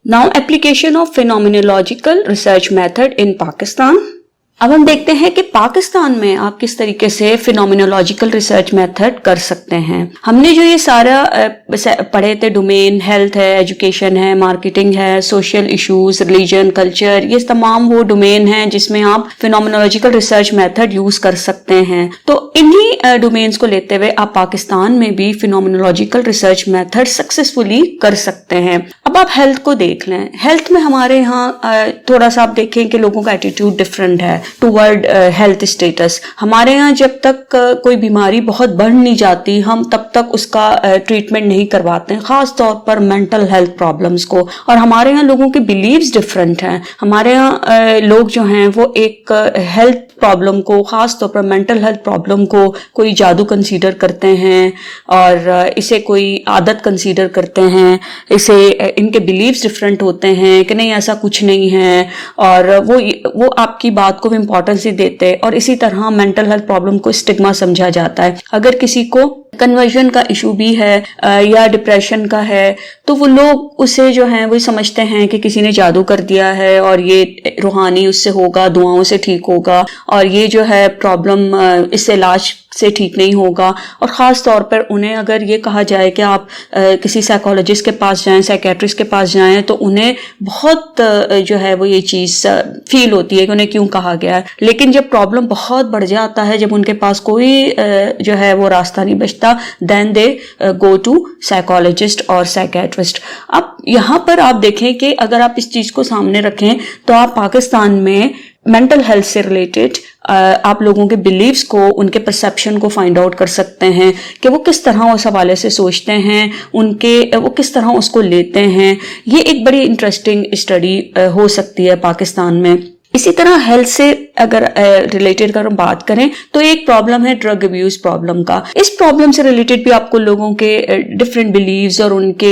Now, application of phenomenological research method in Pakistan. अब हम देखते हैं कि पाकिस्तान में आप किस तरीके से फिनोमिनोलॉजिकल रिसर्च मेथड कर सकते हैं। हमने जो ये सारा पढ़े थे, डोमेन हेल्थ है, एजुकेशन है, मार्केटिंग है, सोशल इश्यूज, रिलीजन, कल्चर, ये तमाम वो डोमेन हैं जिसमें आप फिनोमिनोलॉजिकल रिसर्च मेथड यूज कर सकते हैं। तो इन्हीं डोमेन्स को लेते हुए आप पाकिस्तान में भी फिनोमिनोलॉजिकल रिसर्च मेथड सक्सेसफुली कर सकते हैं। अब आप हेल्थ को देख लें। हेल्थ में हमारे यहाँ थोड़ा सा आप देखें कि लोगों का एटीट्यूड डिफरेंट है टुवर्ड हेल्थ स्टेटस। हमारे यहाँ जब तक कोई बीमारी बहुत बढ़ नहीं जाती, हम तब तक उसका ट्रीटमेंट नहीं करवाते हैं, खास तौर पर मेंटल हेल्थ प्रॉब्लम्स को। और हमारे यहाँ लोगों के बिलीव्स डिफरेंट हैं। हमारे यहाँ लोग जो हैं वो एक हेल्थ प्रॉब्लम को, खास तौर पर मेंटल हेल्थ प्रॉब्लम को कोई जादू कंसीडर करते हैं और इसे कोई आदत कंसीडर करते हैं। इसे इनके बिलीव्स डिफरेंट होते हैं कि नहीं ऐसा कुछ नहीं है, और वो आपकी बात को भी इंपॉर्टेंस ही देते हैं। और इसी तरह मेंटल हेल्थ प्रॉब्लम को स्टिग्मा समझा जाता है। अगर किसी को कन्वर्जन का इशू भी है या डिप्रेशन का है, तो वो लोग उसे जो है वो समझते हैं कि किसी ने जादू कर दिया है और ये रूहानी उससे होगा, दुआओं से ठीक होगा, और ये जो है प्रॉब्लम इससे इलाज से ठीक नहीं होगा। और ख़ास तौर पर उन्हें अगर ये कहा जाए कि आप किसी साइकोलॉजिस्ट के पास जाएं, साइकेट्रिस्ट के पास जाएं, तो उन्हें बहुत जो है वो ये चीज़ फील होती है कि उन्हें क्यों कहा गया है। लेकिन जब प्रॉब्लम बहुत बढ़ जाता है, जब उनके पास कोई जो है वो रास्ता नहीं बचता, then they go to psychologist और साइकेट्रिस्ट। अब यहाँ पर आप देखें कि अगर आप इस चीज़ को सामने रखें तो आप पाकिस्तान में मेंटल हेल्थ से रिलेटेड आप लोगों के बिलीव्स को, उनके परसेप्शन को फाइंड आउट कर सकते हैं कि वो किस तरह उस हवाले से सोचते हैं, वो किस तरह उसको लेते हैं। ये एक बड़ी इंटरेस्टिंग स्टडी हो सकती है पाकिस्तान में। इसी तरह हेल्थ से अगर रिलेटेड अगर हम बात करें तो एक प्रॉब्लम है ड्रग अब्यूज प्रॉब्लम का। इस प्रॉब्लम से रिलेटेड भी आपको लोगों के डिफरेंट बिलीव्स और उनके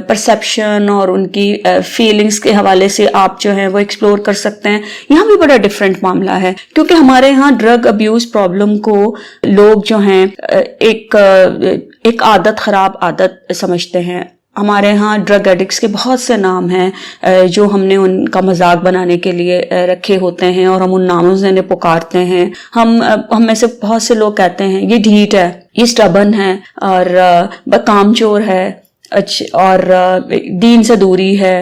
परसेप्शन और उनकी फीलिंग्स के हवाले से आप जो है वो एक्सप्लोर कर सकते हैं। यहाँ भी बड़ा डिफरेंट मामला है, क्योंकि हमारे यहाँ ड्रग अब्यूज प्रॉब्लम को लोग जो हैं एक आदत, खराब आदत समझते हैं। हमारे यहाँ ड्रग एडिक्ट्स के बहुत से नाम हैं जो हमने उनका मजाक बनाने के लिए रखे होते हैं और हम उन नामों से इन्हें पुकारते हैं। हम में से बहुत से लोग कहते हैं ये ढीठ है, ये स्टबन है, और कामचोर है, और दीन से दूरी है,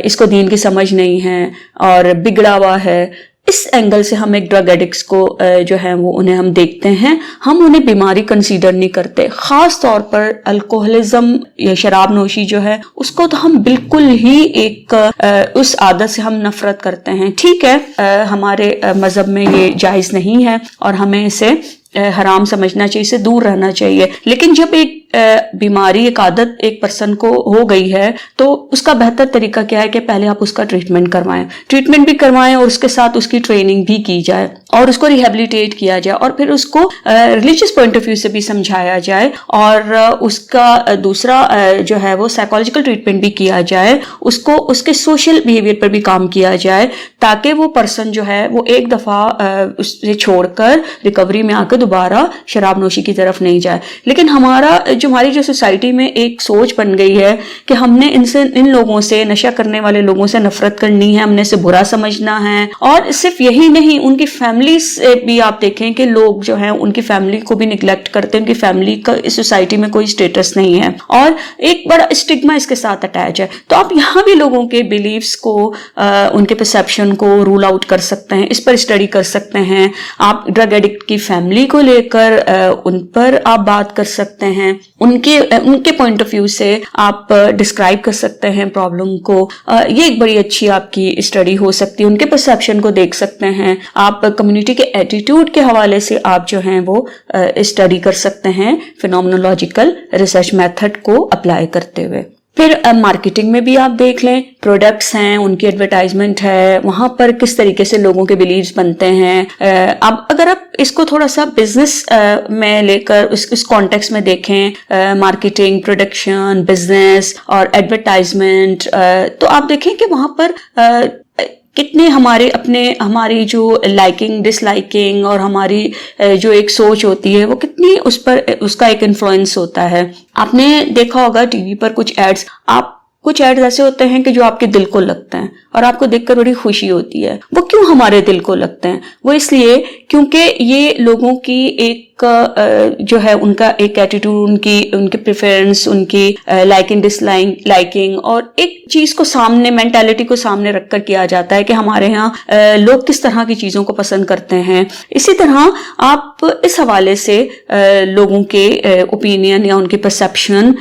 इसको दीन की समझ नहीं है, और बिगड़ा हुआ है। इस एंगल से हम एक ड्रग एडिक्ट्स को जो है वो उन्हें हम देखते हैं। हम उन्हें बीमारी कंसीडर नहीं करते। खास तौर पर अल्कोहलिज्म या शराब नोशी जो है उसको तो हम बिल्कुल ही उस आदत से हम नफरत करते हैं। ठीक है, हमारे मजहब में ये जायज नहीं है और हमें इसे हराम समझना चाहिए, इससे दूर रहना चाहिए। लेकिन जब एक बीमारी, एक आदत एक पर्सन को हो गई है, तो उसका बेहतर तरीका क्या है कि पहले आप उसका ट्रीटमेंट करवाएं और उसके साथ उसकी ट्रेनिंग भी की जाए और उसको रिहेबिलिटेट किया जाए, और फिर उसको रिलीजियस पॉइंट ऑफ व्यू से भी समझाया जाए, और उसका दूसरा जो है वो साइकोलॉजिकल ट्रीटमेंट भी किया जाए, उसको उसके सोशल बिहेवियर पर भी काम किया जाए, ताकि वो पर्सन जो है वो एक दफा उससे छोड़कर रिकवरी में आकर दोबारा शराब नोशी की तरफ नहीं जाए। लेकिन हमारी जो सोसाइटी में एक सोच बन गई है कि हमने इन लोगों से, नशा करने वाले लोगों से नफरत करनी है, हमने इसे बुरा समझना है। और सिर्फ यही नहीं, उनकी फैमिली से भी आप देखें कि लोग जो हैं उनकी फैमिली को भी निगलेक्ट करते हैं। उनकी फैमिली का इस सोसाइटी में कोई स्टेटस नहीं है और एक बड़ा स्टिग्मा इसके साथ अटैच है। तो आप यहाँ भी लोगों के बिलीव्स को, उनके परसेप्शन को रूल आउट कर सकते हैं, इस पर स्टडी कर सकते हैं। आप ड्रग एडिक्ट की फैमिली को लेकर उन पर आप बात कर सकते हैं, उनके पॉइंट ऑफ व्यू से आप डिस्क्राइब कर सकते हैं प्रॉब्लम को। ये एक बड़ी अच्छी आपकी स्टडी हो सकती है। उनके परसेप्शन को देख सकते हैं आप, कम्युनिटी के एटीट्यूड के हवाले से आप जो हैं वो स्टडी कर सकते हैं फिनोमिनोलॉजिकल रिसर्च मेथड को अप्लाई करते हुए। फिर मार्केटिंग में भी आप देख लें, प्रोडक्ट्स हैं, उनकी एडवर्टाइजमेंट है, वहां पर किस तरीके से लोगों के बिलीव्स बनते हैं। अब अगर आप इसको थोड़ा सा बिजनेस में लेकर इस कॉन्टेक्स्ट में देखें, मार्केटिंग, प्रोडक्शन, बिजनेस और एडवर्टाइजमेंट, तो आप देखें कि वहां पर कितने हमारी जो लाइकिंग, डिसलाइकिंग और हमारी जो एक सोच होती है वो कितनी उसका एक इन्फ्लुएंस होता है। आपने देखा होगा टीवी पर कुछ एड्स, आप कुछ एड्स ऐसे होते हैं कि जो आपके दिल को लगते हैं और आपको देखकर बड़ी खुशी होती है। वो क्यों हमारे दिल को लगते हैं? वो इसलिए क्योंकि ये लोगों की एक जो है उनका एक एटीट्यूड, उनके प्रेफरेंस, उनकी लाइकिंग डिसलाइकिंग और एक चीज को सामने, मेंटालिटी को सामने रखकर किया जाता है कि हमारे यहाँ लोग किस तरह की चीजों को पसंद करते हैं। इसी तरह आप इस हवाले से लोगों के ओपिनियन या उनके परसेप्शन,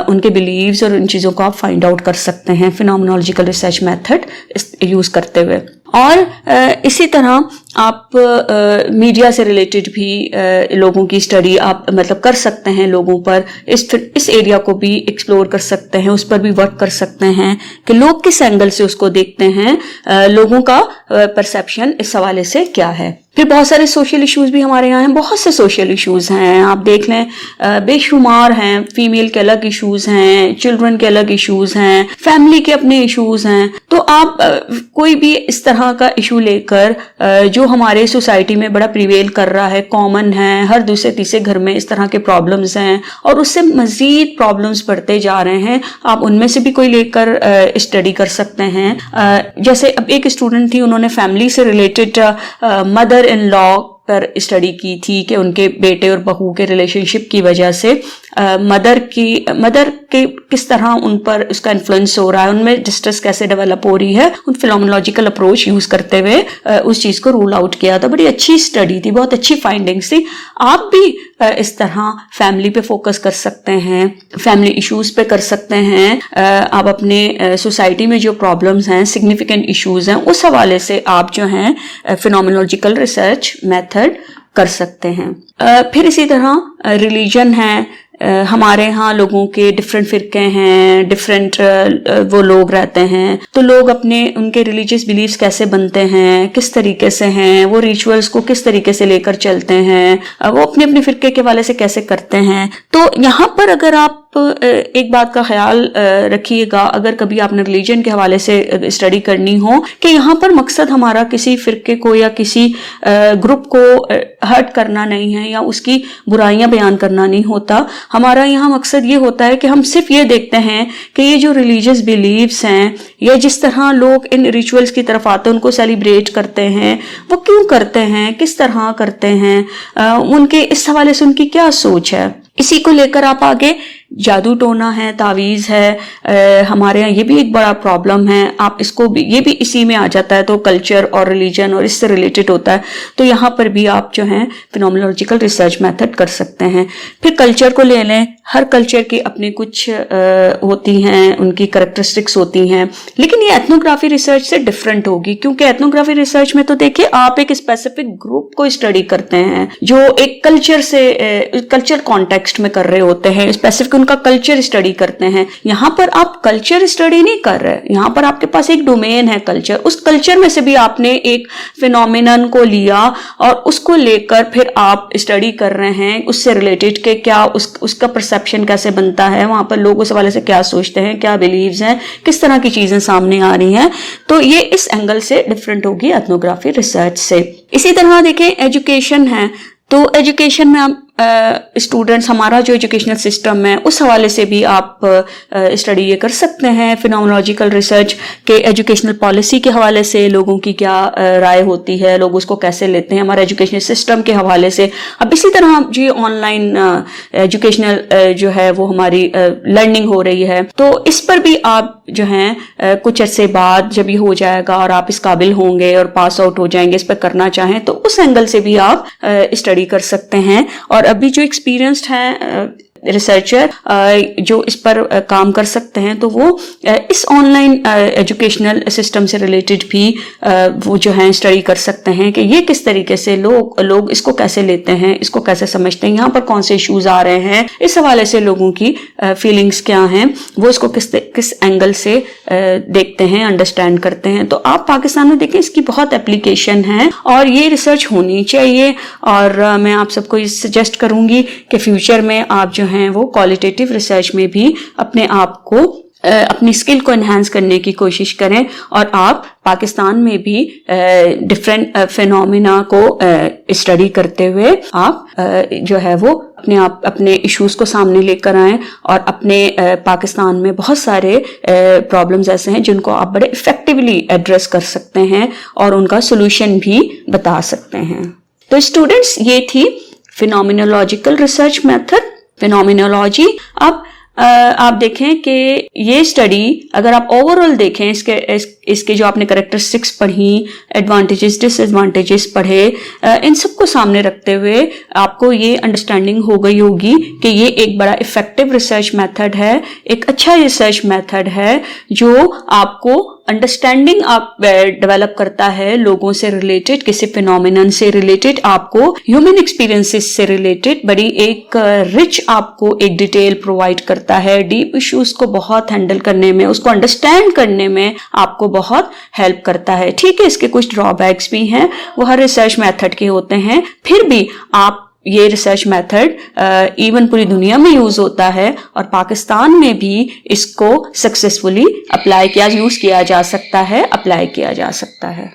उनके बिलीव्स और उन चीजों को आप फाइंड आउट कर सकते हैं फिनोमेनोलॉजिकल रिसर्च मेथड यूज करते हुए। और इसी तरह आप मीडिया से रिलेटेड भी लोगों की स्टडी आप मतलब कर सकते हैं, लोगों पर इस एरिया को भी एक्सप्लोर कर सकते हैं, उस पर भी वर्क कर सकते हैं कि लोग किस एंगल से उसको देखते हैं, लोगों का परसेप्शन इस हवाले से क्या है। फिर बहुत सारे सोशल इश्यूज भी हमारे यहाँ हैं, बहुत से सोशल इश्यूज हैं, आप देख लें बेशुमार हैं। फीमेल के अलग इश्यूज हैं, चिल्ड्रन के अलग इश्यूज हैं, फैमिली के अपने इश्यूज हैं। तो आप कोई भी इस तरह का इशू लेकर जो हमारे सोसाइटी में बड़ा प्रिवेल कर रहा है, कॉमन है, हर दूसरे तीसरे घर में इस तरह के प्रॉब्लम्स हैं और उससे मजीद प्रॉब्लम्स बढ़ते जा रहे हैं, आप उनमें से भी कोई लेकर स्टडी कर सकते हैं। जैसे अब एक स्टूडेंट थी, उन्होंने फैमिली से रिलेटेड मदर इन लॉ पर स्टडी की थी कि उनके बेटे और बहू के रिलेशनशिप की वजह से मदर के किस तरह उन पर उसका इन्फ्लुएंस हो रहा है, उनमें डिस्ट्रेस कैसे डेवलप हो रही है। उन फिनोमेनोलॉजिकल अप्रोच यूज करते हुए उस चीज को रूल आउट किया था। बड़ी अच्छी स्टडी थी, बहुत अच्छी फाइंडिंग्स थी। आप भी इस तरह फैमिली पे फोकस कर सकते हैं, फैमिली इश्यूज पे कर सकते हैं। आप अपने सोसाइटी में जो प्रॉब्लम्स हैं, सिग्निफिकेंट इश्यूज हैं, उस हवाले से आप जो हैं फिनोमेनोलॉजिकल रिसर्च मेथड कर सकते हैं। फिर इसी तरह रिलीजन है, हमारे यहाँ लोगों के डिफरेंट फिरके हैं, डिफरेंट वो लोग रहते हैं, तो लोग अपने उनके रिलीजियस बिलीव्स कैसे बनते हैं, किस तरीके से हैं, वो रिचुअल्स को किस तरीके से लेकर चलते हैं, वो अपने अपने फिरके के वाले से कैसे करते हैं। तो यहाँ पर अगर आप एक बात का ख्याल रखिएगा, अगर कभी आपने रिलीजन के हवाले से स्टडी करनी हो, कि यहाँ पर मकसद हमारा किसी फिरके को या किसी ग्रुप को हर्ट करना नहीं है या उसकी बुराइयां बयान करना नहीं होता। हमारा यहाँ मकसद ये होता है कि हम सिर्फ ये देखते हैं कि ये जो रिलीजियस बिलीव्स हैं या जिस तरह लोग इन रिचुअल्स की तरफ आते हैं, उनको सेलिब्रेट करते हैं, वो क्यों करते हैं, किस तरह करते हैं, उनके इस हवाले से उनकी क्या सोच है। इसी को लेकर आप आगे जादू टोना है, तावीज है, हमारे यहाँ ये भी एक बड़ा प्रॉब्लम है। आप इसको भी, ये भी इसी में आ जाता है, तो कल्चर और रिलीजन और इससे रिलेटेड होता है। तो यहाँ पर भी आप जो है फिनोमेनोलॉजिकल रिसर्च मेथड कर सकते हैं। फिर कल्चर को ले लें, हर कल्चर की अपनी कुछ होती हैं, उनकी कैरेक्टरिस्टिक्स होती हैं, लेकिन ये एथनोग्राफी रिसर्च से डिफरेंट होगी, क्योंकि एथनोग्राफी रिसर्च में तो देखिए आप एक स्पेसिफिक ग्रुप को स्टडी करते हैं जो एक कल्चर से कल्चर कॉन्टेक्स्ट में कर रहे होते हैं, स्पेसिफिक उनका कल्चर स्टडी करते हैं। यहाँ पर आप कल्चर स्टडी नहीं कर रहे, यहाँ पर आपके पास एक डोमेन है कल्चर, उस कल्चर में से भी आपने एक फिनोमिनन को लिया और उसको लेकर फिर आप स्टडी कर रहे हैं, उससे रिलेटेड के क्या उसका परसेप्शन कैसे बनता है, वहां पर लोग उस हवाले से क्या सोचते हैं, क्या बिलीव्स हैं, किस तरह की चीजें सामने आ रही हैं। तो ये इस एंगल से डिफरेंट होगी एथनोग्राफी रिसर्च से। इसी तरह देखें एजुकेशन है, तो एजुकेशन में आप स्टूडेंट्स, हमारा जो एजुकेशनल सिस्टम है उस हवाले से भी आप स्टडी ये कर सकते हैं। फिनोमेनोलॉजिकल रिसर्च के एजुकेशनल पॉलिसी के हवाले से लोगों की क्या राय होती है, लोग उसको कैसे लेते हैं, हमारे एजुकेशनल सिस्टम के हवाले से। अब इसी तरह जो ऑनलाइन एजुकेशनल जो है वो हमारी लर्निंग हो रही है, तो इस पर भी आप जो हैं कुछ अर्से बाद जब ये हो जाएगा और आप इस काबिल होंगे और पास आउट हो जाएंगे, इस पर करना चाहें तो उस एंगल से भी आप स्टडी कर सकते हैं। और अभी जो एक्सपीरियंस्ड हैं रिसर्चर जो इस पर काम कर सकते हैं, तो वो इस ऑनलाइन एजुकेशनल सिस्टम से रिलेटेड भी वो जो है स्टडी कर सकते हैं कि ये किस तरीके से लोग इसको कैसे लेते हैं, इसको कैसे समझते हैं, यहाँ पर कौन से इश्यूज आ रहे हैं, इस हवाले से लोगों की फीलिंग्स क्या हैं, वो इसको किस एंगल से देखते हैं, अंडरस्टैंड करते हैं। तो आप पाकिस्तान में देखें, इसकी बहुत एप्लीकेशन है और ये रिसर्च होनी चाहिए। और मैं आप सबको ये सजेस्ट करूंगी कि फ्यूचर में आप जो हैं वो क्वालिटेटिव रिसर्च में भी अपने आप को अपनी स्किल को एनहांस करने की कोशिश करें और आप पाकिस्तान में भी डिफरेंट फिनोमिना को स्टडी करते हुए आप जो है वो अपने इश्यूज को सामने लेकर आएं और अपने पाकिस्तान में बहुत सारे प्रॉब्लम्स ऐसे हैं जिनको आप बड़े इफेक्टिवली एड्रेस कर सकते हैं और उनका सोल्यूशन भी बता सकते हैं। तो स्टूडेंट्स, ये थी फिनोमिनोलॉजिकल रिसर्च मेथड, फिनोमिनोलॉजी। अब आप देखें कि ये स्टडी अगर आप ओवरऑल देखें, इसके जो आपने कैरेक्टरिस्टिक्स पढ़ी, एडवांटेजेस डिसएडवांटेजेस पढ़े, इन सबको सामने रखते हुए आपको ये अंडरस्टैंडिंग हो गई होगी कि ये एक बड़ा इफेक्टिव रिसर्च मेथड है, एक अच्छा रिसर्च मेथड है जो आपको अंडरस्टैंडिंग आप डेवलप करता है लोगों से रिलेटेड, किसी फिनोमिनन से रिलेटेड, आपको ह्यूमन एक्सपीरियंसेस से रिलेटेड बड़ी एक रिच आपको एक डिटेल प्रोवाइड करता है। डीप इश्यूज को बहुत हैंडल करने में, उसको अंडरस्टैंड करने में आपको बहुत हेल्प करता है। ठीक है, इसके कुछ ड्रॉबैक्स भी हैं, वो हर रिसर्च मेथड के होते हैं, फिर भी आप ये रिसर्च मेथड इवन पूरी दुनिया में यूज होता है और पाकिस्तान में भी इसको सक्सेसफुली यूज किया जा सकता है, अप्लाई किया जा सकता है।